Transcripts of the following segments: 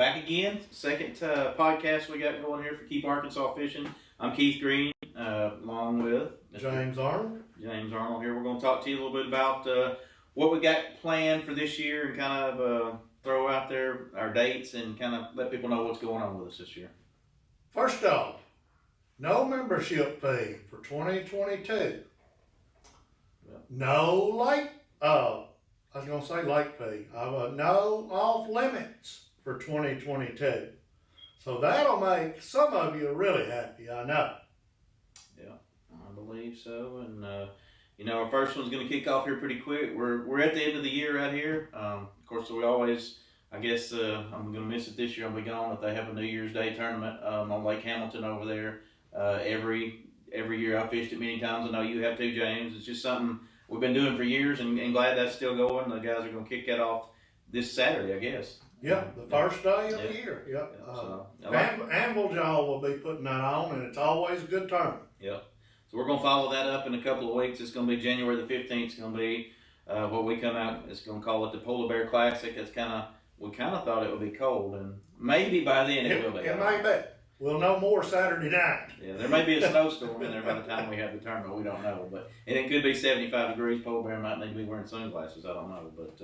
back again. Second podcast we got going here for Keep Arkansas Fishing. I'm Keith Green, along with James Arnold. James Arnold here. We're going to talk to you a little bit about what we got planned for this year and kind of throw out there our dates and kind of let people know what's going on with us this year. First off, no membership fee for 2022. Yep. No late, I was going to say late fee. No off limits for 2022. So that'll make some of you really happy, I know. Yeah, I believe so. And, our first one's going to kick off here pretty quick. We're at the end of the year right here. Of course, so we always, I guess I'm going to miss it this year. I'll be gone, but they have a New Year's Day tournament on Lake Hamilton over there. Every year I've fished it many times. I know you have too, James. It's just something we've been doing for years and glad that's still going. The guys are going to kick that off this Saturday, I guess. Yeah, the first day of the year. Yep. Anviljaw will be putting that on, and it's always a good tournament. Yep. So we're going to follow that up in a couple of weeks. It's going to be January the 15th. It's going to be what we come out. It's going to call it the Polar Bear Classic. It's we kind of thought it would be cold, and maybe by then it will be. It may be. We'll know more Saturday night. Yeah, there may be a snowstorm in there by the time we have the tournament. We don't know, and it could be 75 degrees. Polar bear might need to be wearing sunglasses. I don't know, but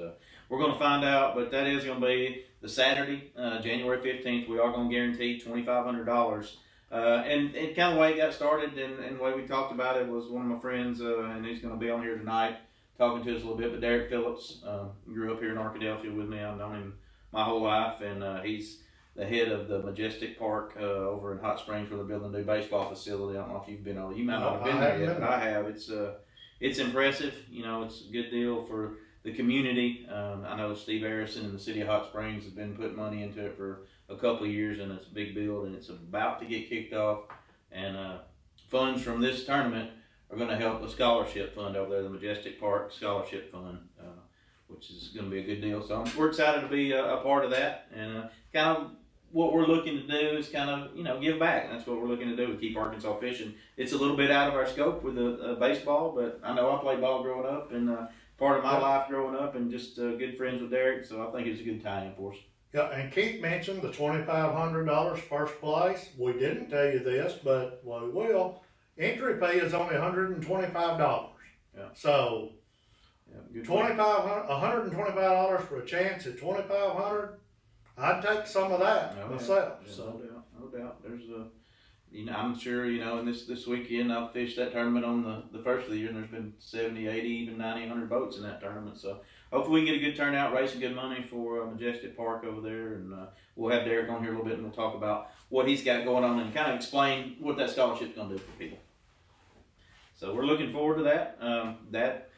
we're going to find out. But that is going to be the Saturday, January 15th. We are going to guarantee $2,500. And kind of the way it got started and the way we talked about it was one of my friends, and he's going to be on here tonight talking to us a little bit. But Derek Phillips grew up here in Arkadelphia with me. I've known him my whole life, and he's the head of the Majestic Park over in Hot Springs where they're building a new baseball facility. I don't know if you've been over. You might not have been there yet, but I have. It's impressive. It's a good deal for the community. I know Steve Harrison and the city of Hot Springs have been putting money into it for a couple of years, and it's a big build, and it's about to get kicked off. And funds from this tournament are going to help the scholarship fund over there, the Majestic Park Scholarship Fund, which is going to be a good deal. So we're excited to be a part of that, and kind of what we're looking to do is kind of, give back. And that's what we're looking to do with Keep Arkansas Fishing. It's a little bit out of our scope with the baseball, but I know I played ball growing up, and part of my life growing up, and just good friends with Derek, so I think it's a good tie-in for us. Yeah, and Keith mentioned the $2,500 first place. We didn't tell you this, but we will. Entry fee is only $125. Yeah. So, yeah, $125 for a chance at $2,500. I'd take some of that myself. Yeah, so no doubt. There's I'm sure, and this weekend I've fished that tournament on the first of the year, and there's been 70, 80, even 90, 100 boats in that tournament. So hopefully we can get a good turnout, raise some good money for Majestic Park over there, and we'll have Derek on here a little bit, and we'll talk about what he's got going on and kind of explain what that scholarship's going to do for people. So we're looking forward to that.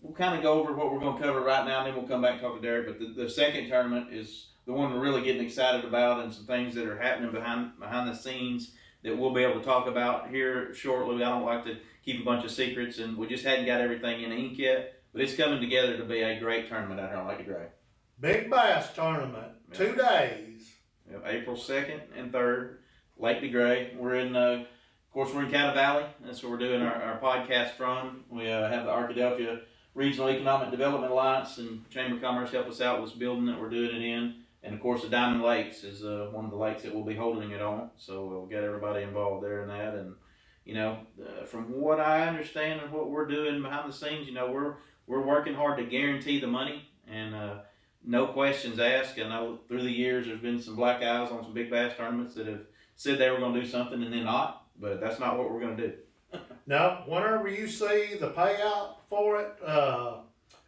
We'll kind of go over what we're going to cover right now, and then we'll come back and talk to Derek. But the second tournament is the one we're really getting excited about, and some things that are happening behind the scenes that we'll be able to talk about here shortly. I don't like to keep a bunch of secrets, and we just hadn't got everything in ink yet, but it's coming together to be a great tournament out here on Lake DeGray. Big Bass Tournament, 2 days. Yep, April 2nd and 3rd, Lake DeGray. We're in, of course, we're in Cattle Valley. That's where we're doing our podcast from. We have the Arkadelphia Regional Economic Development Alliance and Chamber of Commerce help us out with this building that we're doing it in. And, of course, the Diamond Lakes is one of the lakes that we'll be holding it on. So we'll get everybody involved there in that. And, from what I understand and what we're doing behind the scenes, we're working hard to guarantee the money and no questions asked. I know through the years there's been some black eyes on some big bass tournaments that have said they were going to do something and then not. But that's not what we're going to do. Now, whenever you see the payout for it,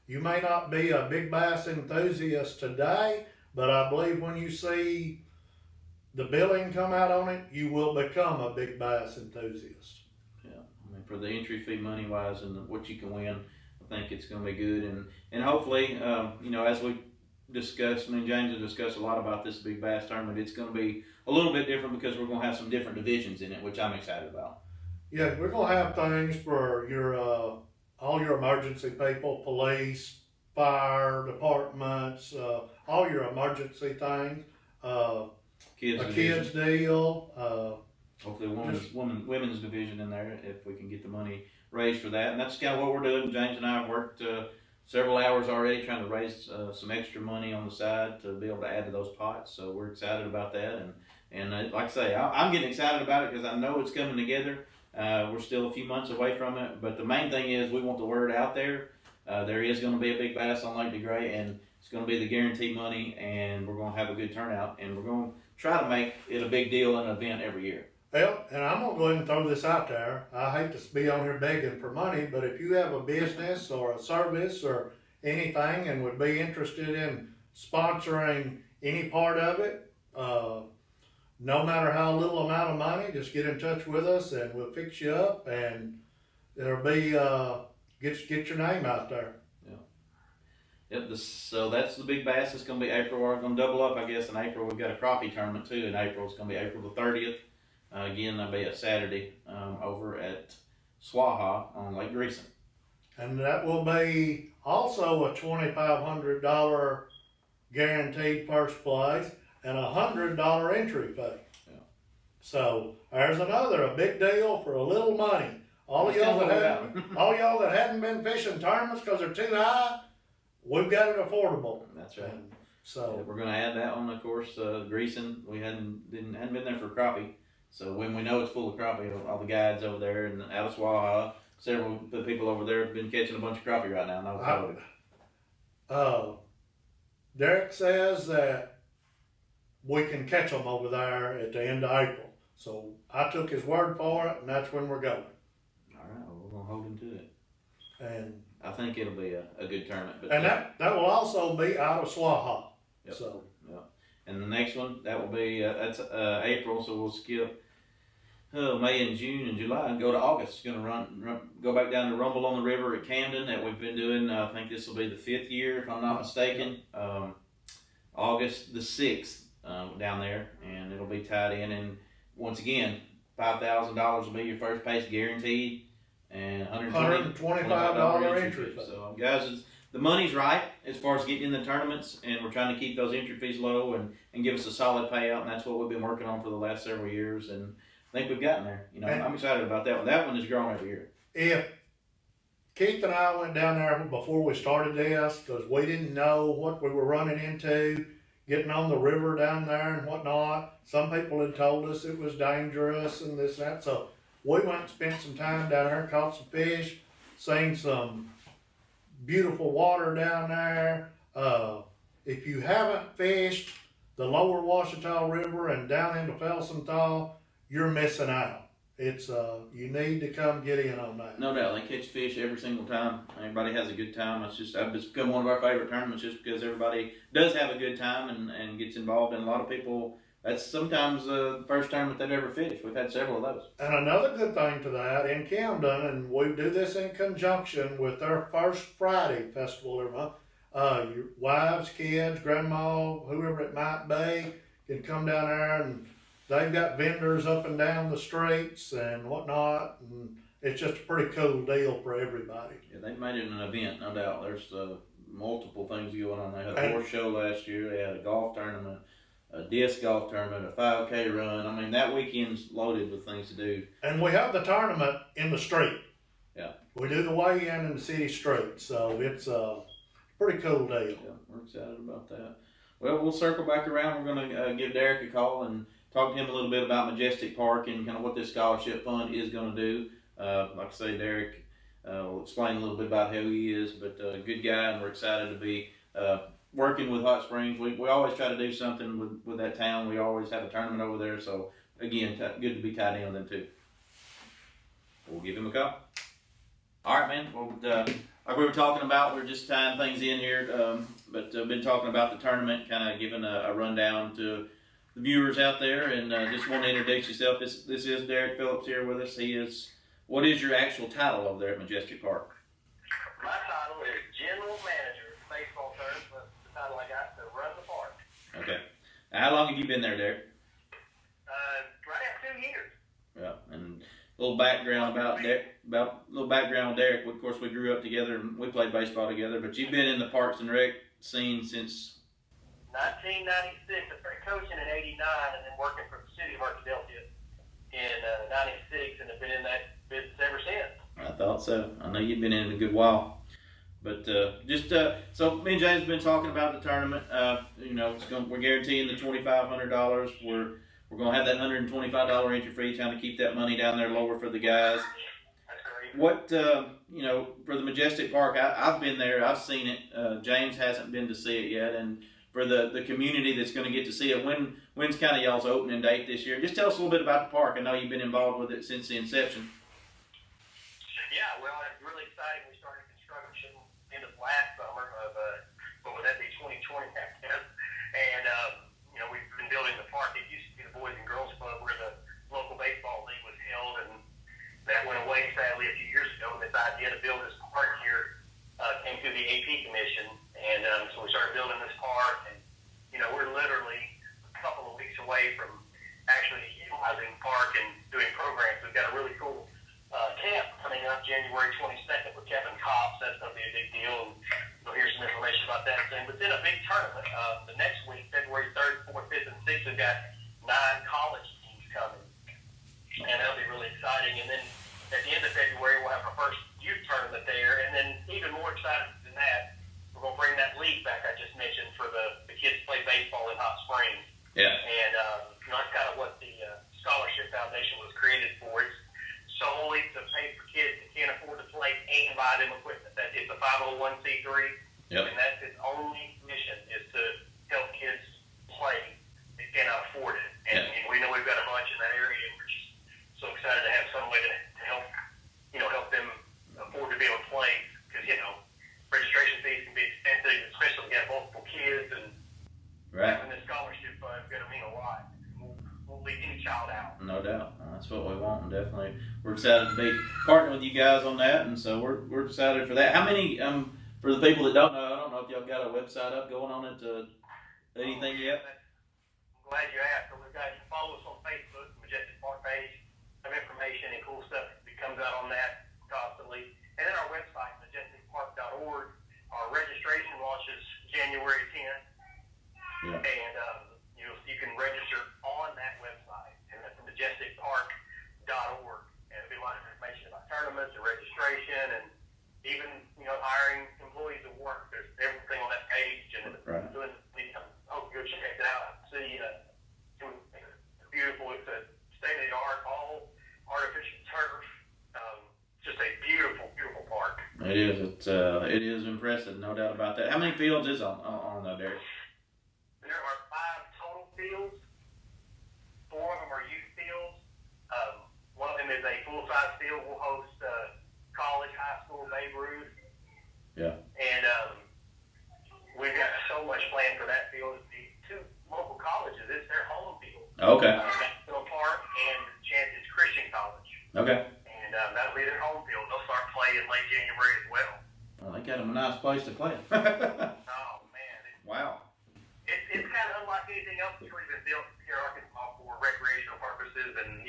you may not be a big bass enthusiast today, but I believe when you see the billing come out on it, you will become a big bass enthusiast. Yeah, for the entry fee money-wise and what you can win, I think it's going to be good. And hopefully, as we discussed, me and James have discussed a lot about this big bass tournament, it's going to be a little bit different because we're going to have some different divisions in it, which I'm excited about. Yeah, we're going to have things for your all your emergency people, police, fire departments, all your emergency things. Kids deal. Hopefully women's division in there if we can get the money raised for that. And that's kind of what we're doing. James and I have worked several hours already trying to raise some extra money on the side to be able to add to those pots. So we're excited about that, and like I say, I'm getting excited about it because I know it's coming together. We're still a few months away from it, but the main thing is we want the word out there. There is going to be a big bass on Lake DeGray, and it's going to be the guaranteed money, and we're going to have a good turnout, and we're going to try to make it a big deal, an event every year. Well, and I'm going to go ahead and throw this out there. I hate to be on here begging for money, but if you have a business or a service or anything and would be interested in sponsoring any part of it, no matter how little amount of money, just get in touch with us and we'll fix you up, and it'll be get your name out there. Yep. So that's the big bass. It's going to be April. We're going to double up, I guess, in April. We've got a crappie tournament too in April. It's going to be April the 30th. Again, that'll be a Saturday over at Swaha on Lake Greason. And that will be also a $2,500 guaranteed first place and a $100 entry fee. Yeah. So there's a big deal for a little money. All y'all that hadn't been fishing tournaments because they're too high, we've got it affordable. That's right. And so we're going to add that one, of course. Greason, we hadn't been there for crappie. So when we know it's full of crappie, all the guides over there and out of Swaha, several of the people over there have been catching a bunch of crappie right now. Derek says that we can catch them over there at the end of April. So I took his word for it, and that's when we're going. All right, well, we're going to hold him to it. And I think it'll be a good tournament. But and that will also be out of Swaha. Yep. So. Yep. And the next one, that will be, that's April, so we'll skip May and June and July and go to August. Going to go back down to Rumble on the River at Camden that we've been doing. I think this will be the 5th year, if I'm not mistaken. August the 6th down there, and it'll be tied in. And once again, $5,000 will be your first place guaranteed, and $125 entry fee. So, guys, the money's right as far as getting in the tournaments, and we're trying to keep those entry fees low and give us a solid payout, and that's what we've been working on for the last several years, and I think we've gotten there. I'm excited about that one. That one has grown every year. If Keith and I went down there before we started this, because we didn't know what we were running into, getting on the river down there and whatnot. Some people had told us it was dangerous and this and that, so we went and spent some time down there, caught some fish, seen some beautiful water down there. If you haven't fished the lower Ouachita River and down into Felsenthal, you're missing out. It's you need to come get in on that. No doubt, they catch fish every single it's Everybody has a good time. It's become one of our favorite tournaments just because everybody does have a good time and gets involved. And a lot of people, that's sometimes the first tournament they've ever fished. We've had several of those. And another good thing to that, in Camden, and we do this in conjunction with their First Friday festival every month, your wives, kids, grandma, whoever it might be, can come down there, and they've got vendors up and down the streets and whatnot, and it's just a pretty cool deal for everybody. Yeah, they've made it an event, no doubt. There's multiple things going on. They had a horse show last year. They had a golf tournament, a disc golf tournament, a 5K run. I mean, that weekend's loaded with things to do. And we have the tournament in the street. Yeah. We do the weigh-in in the city street, so it's a pretty cool deal. Yeah, we're excited about that. Well, we'll circle back around. We're going to give Derek a call and talk to him a little bit about Majestic Park and kind of what this scholarship fund is going to do. Like I say, Derek will explain a little bit about who he is, but a good guy, and we're excited to be working with Hot Springs. We always try to do something with that town. We always have a tournament over there, so again, good to be tied in with them too. We'll give him a call. All right, man. Well, like we were talking about, we're just tying things in here, but I've been talking about the tournament, kind of giving a rundown to the viewers out there, and just want to introduce yourself. This is Derek Phillips here with us. What is your actual title over there at Majestic Park? My title is General Manager, baseball terms, but the title I got to run the park. Okay. Now, how long have you been there, Derek? Right at 2 years. Yeah, and a little background about Derek. Of course, we grew up together and we played baseball together, but you've been in the Parks and Rec scene since 1996. I started coaching in '89 and then working for the city of Arkadelphia in '96, and have been in that business ever since. I thought so. I know you've been in it a good while. But so me and James have been talking about the tournament. We're guaranteeing the $2,500. We're going to have that $125 entry fee, trying to keep that money down there lower for the guys. What for the Majestic Park, I've been there. I've seen it. James hasn't been to see it yet, and for the community that's going to get to see it, when's kind of y'all's opening date this year? Just tell us a little bit about the park. I know you've been involved with it since the inception. Yeah, well, it's really exciting. We started construction end of last summer of what would that be, 2020, I guess. And we've been building the park. It used to be the Boys and Girls Club where the local baseball league was held, and that went away sadly a few years ago. And this idea to build this park here came through the AP Commission, and so we started building this park. And we're literally a couple of weeks away from actually utilizing the park and doing programs. We've got a really cool camp coming up January 22nd with Kevin Cops. That's going to be a big deal, and you'll hear some information about that soon. But then a big tournament the next week, February 3rd, 4th, 5th, and 6th. We've got 9 college teams coming, and that'll be really exciting. And then at the end of February, we'll have our first youth tournament there, and then even more exciting than that, we're going to bring that league back I just mentioned for the kids to play baseball in Hot Springs. Yeah. And that's kind of what the Scholarship Foundation was created for. It's solely to pay for kids that can't afford to play and buy them equipment. It's a 501c3, Yep. and that's its only mission is to help kids play that cannot afford it. And we know we've got a bunch in that area, and we're just so excited to have some way to help them afford to be able to play, because registration fees can be expensive, especially if you have multiple kids, and having this scholarship fund is going to mean a lot. We'll leave any child out. No doubt. That's what we want, and definitely we're excited to be partnering with you guys on that, and so we're excited for that. How many, for the people that don't know, I don't know if y'all got a website up going on it, anything yet? I'm glad you asked. So you can follow us on Facebook, the Majestic Park page. Some information and cool stuff that comes out on that constantly. And then our website, majesticpark.org. Our registration launches January 10th. Yeah. And you can register on that website, and that's majesticpark.org. And there'll be a lot of information about tournaments and registration, and even hiring employees to work. There's everything on that page, and I hope you'll check it out. See, it's beautiful. It's a state-of-the-art, all artificial turf. Just a beautiful, beautiful park. It is. It is impressive, no doubt about that. How many fields is on that, Derek? There are 5 total fields. 4 of them are youth fields. One of them is a full-size field. We'll host college, high school, Babe Ruth. Yeah. And we've got so much planned for that field. The 2 local colleges, it's their home field. Okay. Maxwell Park and Chances Christian College. Okay. And that'll be their home field. They'll start playing late January as well. Well, they got them a nice place to play. Oh, man. Wow. It's kind of unlike anything else that's really been built here in Arkansas for recreational purposes and,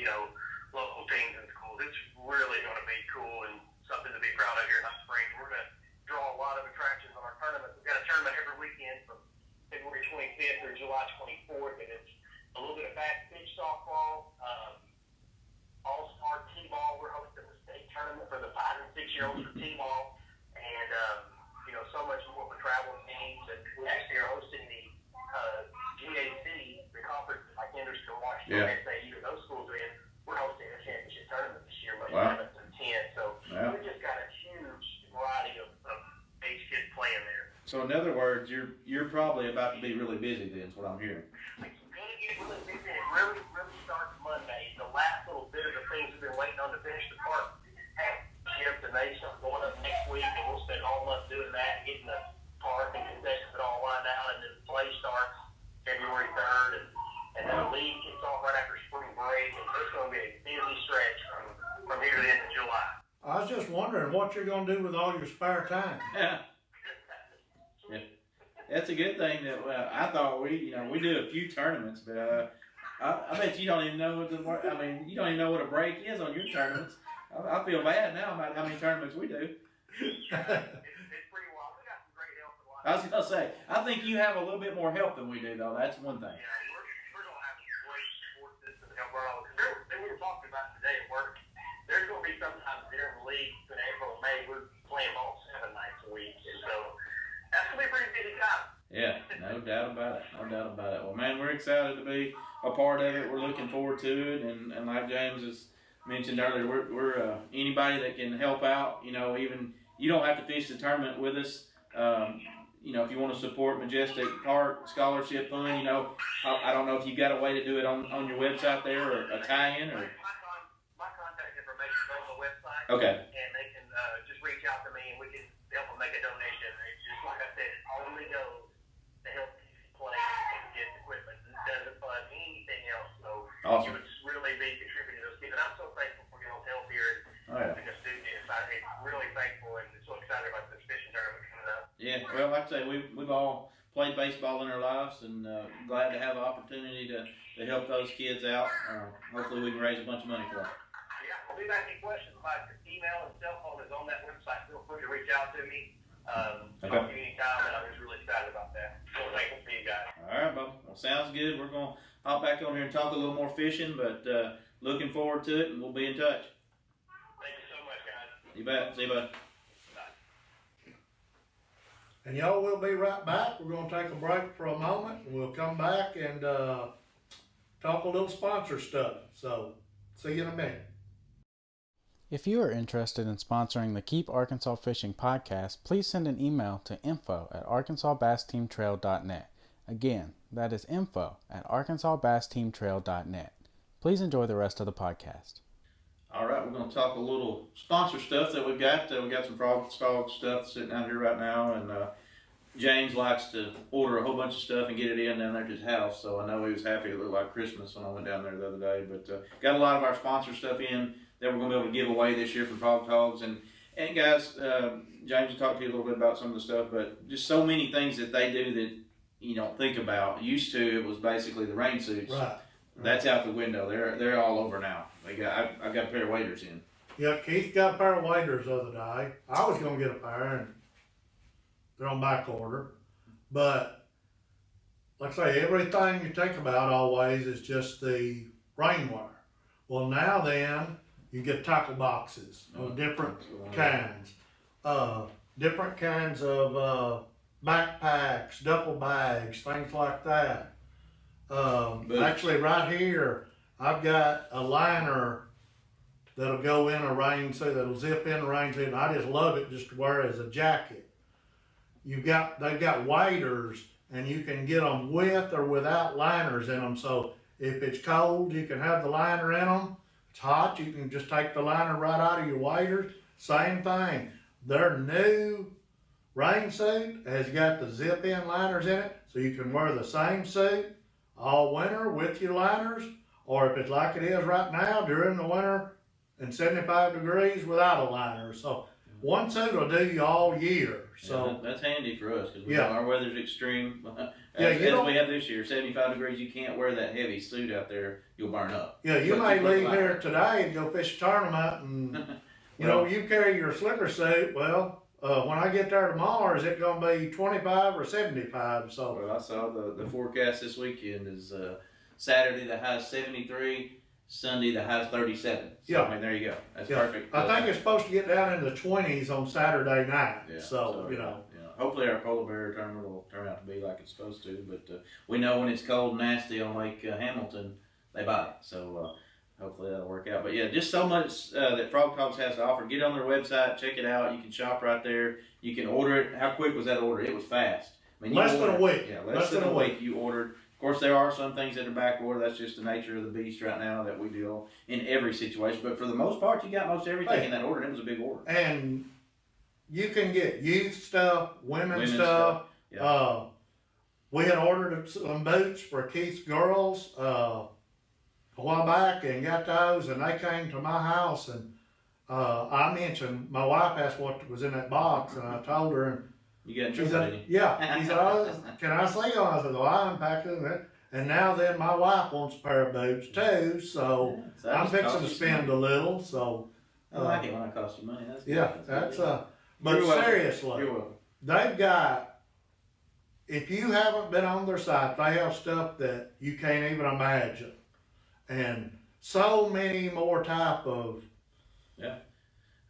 local teams and schools. It's really going to be cool and something to be proud of here in Hot Springs. We're going to draw a lot of attractions on our tournament. We've got a tournament every weekend from February 25th through July 24th, and it's a little bit of fast pitch softball, all-star t-ball. We're hosting the state tournament for the 5 and 6-year-olds for t-ball, and so much more for travel teams. And we actually are hosting the GAC, the conference like Henderson, Washington, SAU, and those schools are in. We're hosting a championship tournament this year, May 7th and 10th. So we just got a huge variety of age kids playing there. So in other words, you're probably about to be really busy then, is what I'm hearing. It's going to get really busy. It really starts Monday. The last little bit of the things we've been waiting on to finish the park have shipped, and they start going up next week, and we'll spend all month doing that, getting the park and concessions all lined out, and then the play starts February 3rd, and then the league kicks off right after spring break, and it's going to be a busy stretch from here to the end of July. I was just wondering what you're going to do with all your spare time. Yeah. That's a good thing. That I thought we do a few tournaments, but I bet you don't even know what you don't even know what a break is on your tournaments. I feel bad now about how many tournaments we do. It's pretty wild. We got some great help. I was gonna say, I think you have a little bit more help than we do, though. That's one thing. Yeah, we're gonna have a great support system to help our own. We were talking about today at work. There's gonna be sometimes during the league in April, May, we're playing ball 7 nights a week, and time. Yeah, no doubt about it. No doubt about it. Well, man, we're excited to be a part of it. We're looking forward to it, and like James has mentioned earlier, we're anybody that can help out. You know, even you don't have to fish the tournament with us. You know, if you want to support Majestic Park Scholarship Fund, you know, I don't know if you got a way to do it on your website there or a tie-in or. My contact information is on the website. Okay. And they can just reach out to me, and we can help them make a donation. It's just like I said, it only goes to help play and get equipment. It doesn't fund anything else. So Awesome. you would really be contributing to those kids. And I'm so thankful for y'all's help here and the students. I'm really thankful and so excited about this fishing tournament coming up. Yeah, well, like I say, we've all played baseball in our lives, and glad to have the opportunity to help those kids out. Hopefully, we can raise a bunch of money for them. Yeah, well, if you have any questions, my email and cell phone is on that website. Feel free to reach out to me. Talk to me anytime, and I'm just really excited about that. So thankful for you guys. All right, Bob. Well, sounds good. We're going to hop back on here and talk a little more fishing, but looking forward to it, and we'll be in touch. Thank you so much, guys. You bet. See you, bud. And y'all will be right back. We're gonna take a break for a moment, and we'll come back and talk a little sponsor stuff. So, see you in a minute. If you are interested in sponsoring the Keep Arkansas Fishing podcast, please send an email to info@arkansasbassteamtrail.net. Again, that is info@arkansasbassteamtrail.net. Please enjoy the rest of the podcast. All right, we're going to talk a little sponsor stuff that we've got. We got some Frog stuff sitting out here right now, and James likes to order a whole bunch of stuff and get it in down there to his house. So I know he was happy. It looked like Christmas when I went down there the other day. But got a lot of our sponsor stuff in that we're going to be able to give away this year from Frog Hogs. And guys, James will talk to you a little bit about some of the stuff, but just so many things that they do that you don't think about. Used to, it was basically the rain suits. Right. That's out the window. They're all over now. I got a pair of waders in. Yeah, Keith got a pair of waders the other day. I was gonna get a pair, and they're on back order. But like I say, everything you think about always is just the rainwear. Well, now then you get tackle boxes of different kinds, different kinds of backpacks, duffel bags, things like that. Actually, right here, I've got a liner that'll go in a rain suit, that'll zip in a rain suit, and I just love it just to wear as a jacket. They've got waders, and you can get them with or without liners in them. So if it's cold, you can have the liner in them. If it's hot, you can just take the liner right out of your waders. Same thing. Their new rain suit has got the zip-in liners in it, so you can wear the same suit all winter with your liners, or if it's like it is right now during the winter and 75 degrees without a liner. So one suit will do you all year. So yeah, that's handy for us because yeah. Our weather's extreme. As we have this year, 75 degrees. You can't wear that heavy suit out there; you'll burn up. Yeah, you may leave here today and go fish a tournament, and you carry your slicker suit. Well, when I get there tomorrow, is it going to be 25 or 75? So well, I saw the forecast this weekend is Saturday the high is 73, Sunday the high is 37. So, yeah, I mean there you go. That's perfect. I think it's supposed to get down in the 20s on Saturday night. Yeah, so hopefully our polar bear tournament will turn out to be like it's supposed to. But we know when it's cold and nasty on Lake Hamilton, they bite. So hopefully that'll work out. But yeah, just so much that Frog Talks has to offer. Get on their website, check it out. You can shop right there. You can order it. How quick was that order? It was fast. I mean, less than a week. Yeah, less than a week you ordered. Of course, there are some things that are back order. That's just the nature of the beast right now that we deal in every situation. But for the most part, you got most everything in that order. And it was a big order. And you can get youth stuff, women's stuff. Yeah. We had ordered some boots for Keith's girls a while back and got those, and they came to my house, and I mentioned, my wife asked what was in that box, and I told her, and you got in trouble, didn't you? yeah, he said, can I see them? I said, well, I unpacked them, and now then my wife wants a pair of boots too, so I'm fixing to spend a little, so. I like it when it costs you money. That's good. Yeah, that's but seriously, they've got, if you haven't been on their site, they have stuff that you can't even imagine. And so many more type of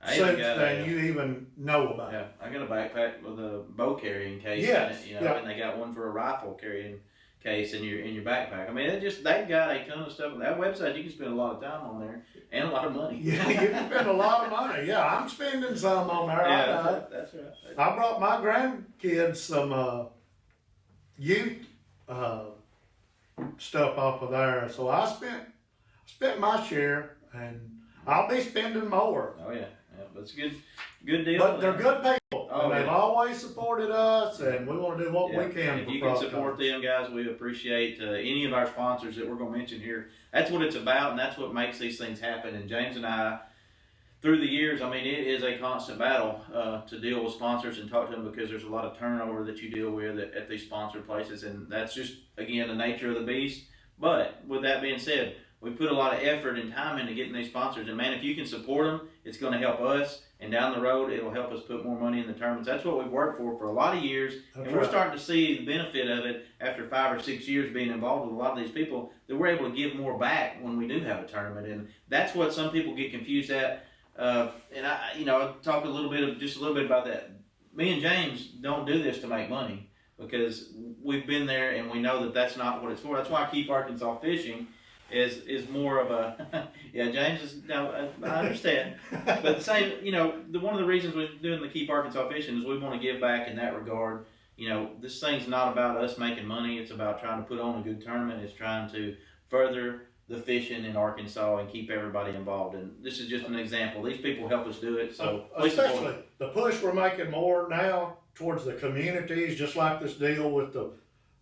suits than you even know about. Yeah, I got a backpack with a bow carrying case in it, you know, and they got one for a rifle carrying case in your backpack. I mean, they've got a ton of stuff. That website, you can spend a lot of time on there and a lot of money. Yeah, you can spend a lot of money. Yeah, I'm spending some on there. Yeah, that's right. I brought my grandkids some youth stuff off of there, so I spent my share, and I'll be spending more. Oh yeah, that's a good deal. But they're good people, and they've yeah. always supported us, and we want to do what we can. If you can support them, guys, we appreciate any of our sponsors that we're going to mention here. That's what it's about, and that's what makes these things happen. And James and I, through the years, I mean, it is a constant battle to deal with sponsors and talk to them, because there's a lot of turnover that you deal with at these sponsored places, and that's just, again, the nature of the beast. But with that being said, we put a lot of effort and time into getting these sponsors, and man, if you can support them, it's going to help us, and down the road, it'll help us put more money in the tournaments. That's what we've worked for a lot of years, and we're starting to see the benefit of it after 5 or 6 years being involved with a lot of these people, that we're able to give more back when we do have a tournament, and that's what some people get confused at. And I'll talk just a little bit about that. Me and James don't do this to make money, because we've been there and we know that that's not what it's for. That's why I Keep Arkansas Fishing is more of a James is I understand, but the same, one of the reasons we're doing the Keep Arkansas Fishing is we want to give back in that regard. This thing's not about us making money. It's about trying to put on a good tournament. It's trying to further the fishing in Arkansas and keep everybody involved. And this is just an example. These people help us do it. So especially the push we're making more now towards the communities, just like this deal with the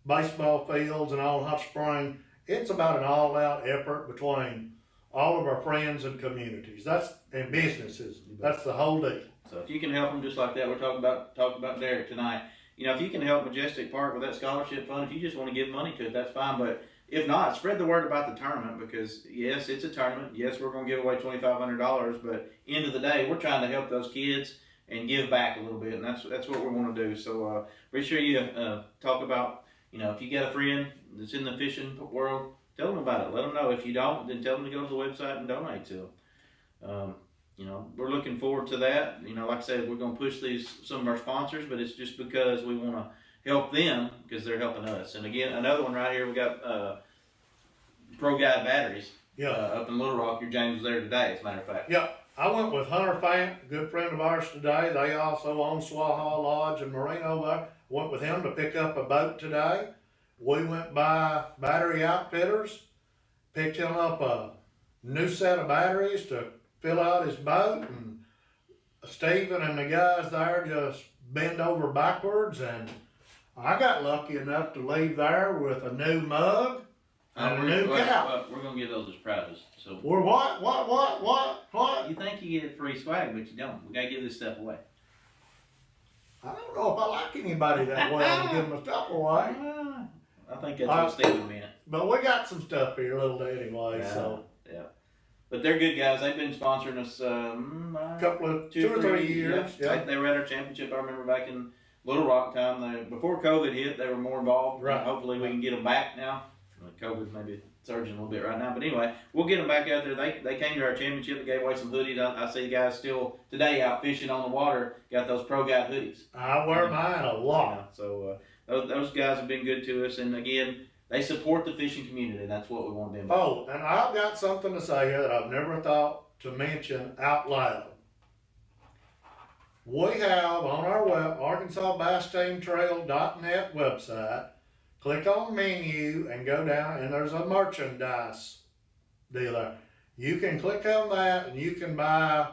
baseball fields and all in Hot Spring. It's about an all-out effort between all of our friends and communities. And businesses. That's the whole deal. So if you can help them just like that, we're talking about Derek tonight. If you can help Majestic Park with that scholarship fund, if you just want to give money to it, that's fine. But if not, spread the word about the tournament, because yes, it's a tournament. Yes, we're going to give away $2,500, but end of the day, we're trying to help those kids and give back a little bit, and that's what we want to do. So be sure you talk about, if you got a friend that's in the fishing world, tell them about it. Let them know. If you don't, then tell them to go to the website and donate to them. We're looking forward to that. Like I said, we're going to push some of our sponsors, but it's just because we want to help them, because they're helping us. And again, another one right here, we got Pro Guide Batteries up in Little Rock. Your James was there today, as a matter of fact. Yeah, I went with Hunter Fant, a good friend of ours today. They also own Swaha Lodge and Marino there. Went with him to pick up a boat today. We went by Battery Outfitters, picked him up a new set of batteries to fill out his boat, and Stephen and the guys there just bend over backwards, and I got lucky enough to leave there with a new mug and a new cap. We're going to give those as prizes. So We're what? You think you get free swag, but you don't. We got to give this stuff away. I don't know if I like anybody that well to give my stuff away. I think that's what Stephen meant. But we got some stuff here a little bit anyway, so. Yeah. But they're good guys. They've been sponsoring us two or three years. Yeah. They were at our championship. I remember back in Little Rock time. Before COVID hit, they were more involved. Right. Hopefully we can get them back now. COVID maybe surging a little bit right now. But anyway, we'll get them back out there. They came to our championship. They gave away some hoodies. I see guys still today out fishing on the water got those Pro Guide hoodies. I wear mine a lot. So those guys have been good to us. And again, they support the fishing community. That's what we want them to do. Oh, and I've got something to say here that I've never thought to mention out loud. We have on our ArkansasBassTeamTrail.net website, click on menu and go down, and there's a merchandise deal there. You can click on that and you can buy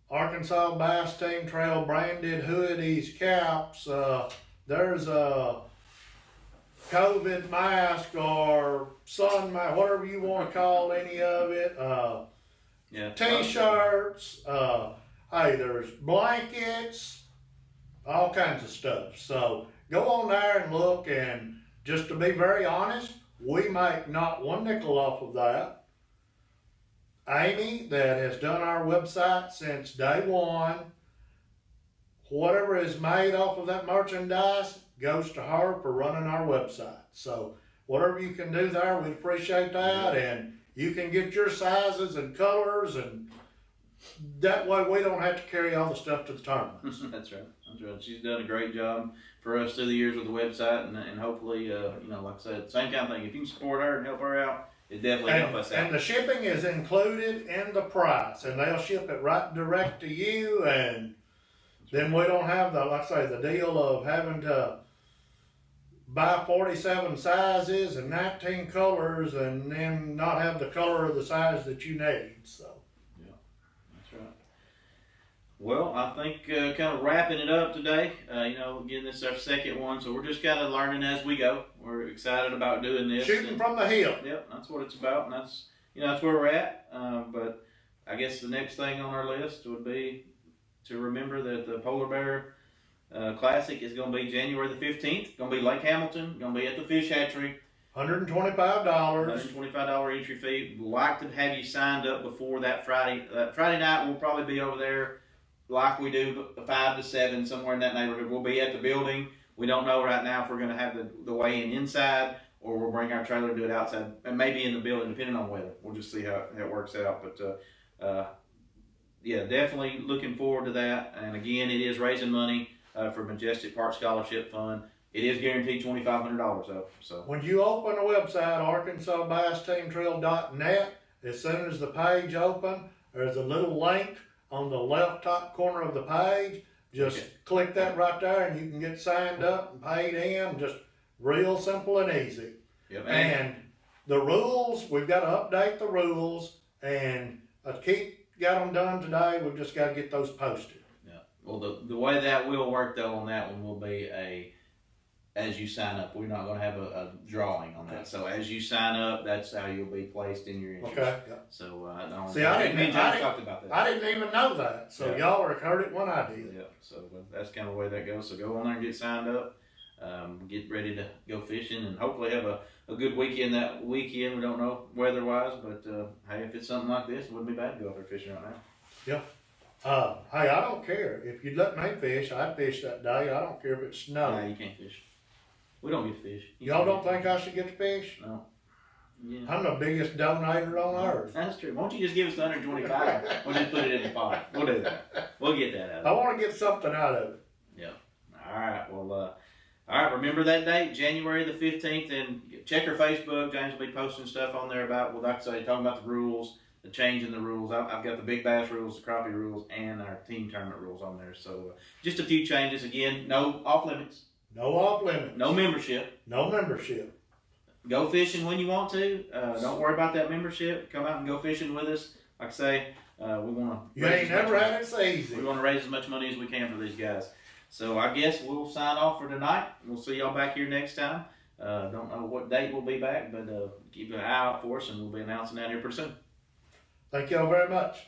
Arkansas Bass Team Trail branded hoodies, caps. There's a COVID mask or sun mask, whatever you want to call any of it. T-shirts. Hey, there's blankets, all kinds of stuff. So go on there and look, and just to be very honest, we make not one nickel off of that. Amy, that has done our website since day one, whatever is made off of that merchandise goes to her for running our website. So whatever you can do there, we'd appreciate that. And you can get your sizes and colors and that way we don't have to carry all the stuff to the tournaments. That's right. That's right. She's done a great job for us through the years with the website, and hopefully, like I said, same kind of thing. If you can support her and help her out, it definitely help us out. And the shipping is included in the price, and they'll ship it right direct to you, and then we don't have like I say, the deal of having to buy 47 sizes and 19 colors and then not have the color of the size that you need. So. Yeah, that's right. Well, I think kind of wrapping it up today, again, this is our second one, so we're just kind of learning as we go. We're excited about doing this. Shooting from the hip. Yep, that's what it's about, and that's where we're at. But I guess the next thing on our list would be to remember that the Polar Bear Classic is going to be January the 15th. Going to be Lake Hamilton. Going to be at the Fish Hatchery. $125. $125 entry fee. We'd like to have you signed up before that Friday. Friday night we'll probably be over there like we do 5 to 7, somewhere in that neighborhood. We'll be at the building. We don't know right now if we're going to have the weigh-in inside or we'll bring our trailer and do it outside, and maybe in the building, depending on weather. We'll just see how it works out. But yeah, definitely looking forward to that. And again, it is raising money for Majestic Park Scholarship Fund. It is guaranteed $2,500 though. So when you open the website, ArkansasBassTeamTrail.net, as soon as the page open, there's a little link on the left top corner of the page. Just click that right there, and you can get signed up and paid in. Just real simple and easy. Yep. And the rules, we've got to update the rules, and Keith got them done today. We've just got to get those posted. Yeah. Well, the way that will work though on that one will be as you sign up. We're not going to have a drawing on that. So as you sign up, that's how you'll be placed in your interest. Okay. Yeah. So see, I didn't talked about that. I didn't even know that. So y'all heard it when I did. Yeah. So that's kind of the way that goes. So go on there and get signed up. Get ready to go fishing and hopefully have a good weekend that weekend. We don't know weather-wise, but hey, if it's something like this, it wouldn't be bad to go out there fishing right now. Yeah. Hey, I don't care. If you'd let me fish, I'd fish that day. I don't care if it's snow. Nah, you can't fish. We don't get to fish. Y'all don't think I should get to fish? No. Yeah. I'm the biggest donator on earth. That's true. Why don't you just give us the 125? We'll just put it in the pot. We'll do that. We'll get that out of it. I want to get something out of it. Yeah. All right. Well, all right. Remember that date, January the 15th, and check our Facebook. James will be posting stuff on there about, well, like I say, talking about the rules, the change in the rules. I've got the big bass rules, the crappie rules, and our team tournament rules on there. So just a few changes. Again, no off limits. No off limits. No membership. No membership. Go fishing when you want to. Don't worry about that membership. Come out and go fishing with us. Like I say, we want to. You ain't never had it so easy. We want to raise as much money as we can for these guys. So I guess we'll sign off for tonight. We'll see y'all back here next time. Don't know what date we'll be back, but keep an eye out for us, and we'll be announcing that here pretty soon. Thank y'all very much.